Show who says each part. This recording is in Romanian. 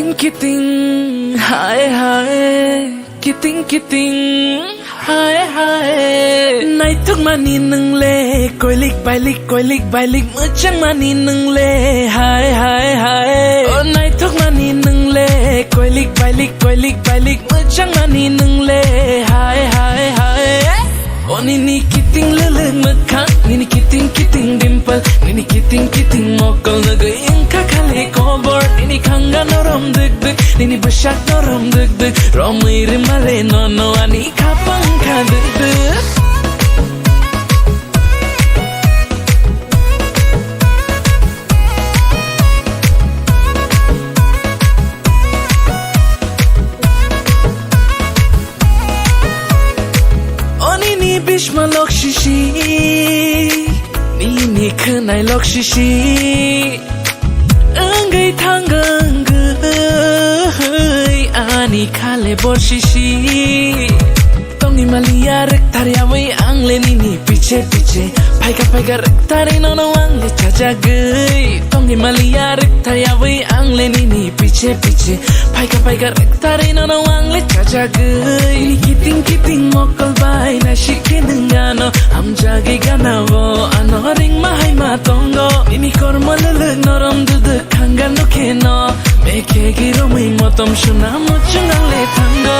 Speaker 1: kiting, hi hi, kiting, hi hi. Nay thúc mani nâng lê, coi lik bài lik mưa trắng mani nâng lê, hi hi hi. Oh nay thúc mani nâng lê, coi lik bài lik mưa trắng mani nâng lê, hi hi hi. Oh nini kiting leleng mekak, nini kiting dimple, nini kiting mokol naga ingka kali kobor, nini kanga norom deg, nini besyak norom deg, romai rimale nono ani kapang ka deg. Bishma lok shishi, nini kenai lok shishi, engai tanggang ani kale bor shishi. Tongi malia rek taria wei angle nini piche, paika rek tari nono angle caca gei. Tongi malia rek taria wei angle nini piche, paika rek tari nono angle caca gei. Ini kiting mokol bai na shikin ngano, am jagi ganawo ano ring mahai matongo. Ini kormo lelek norom duduk kanga no keno, meke giro mui motom shuna mochungang le tango.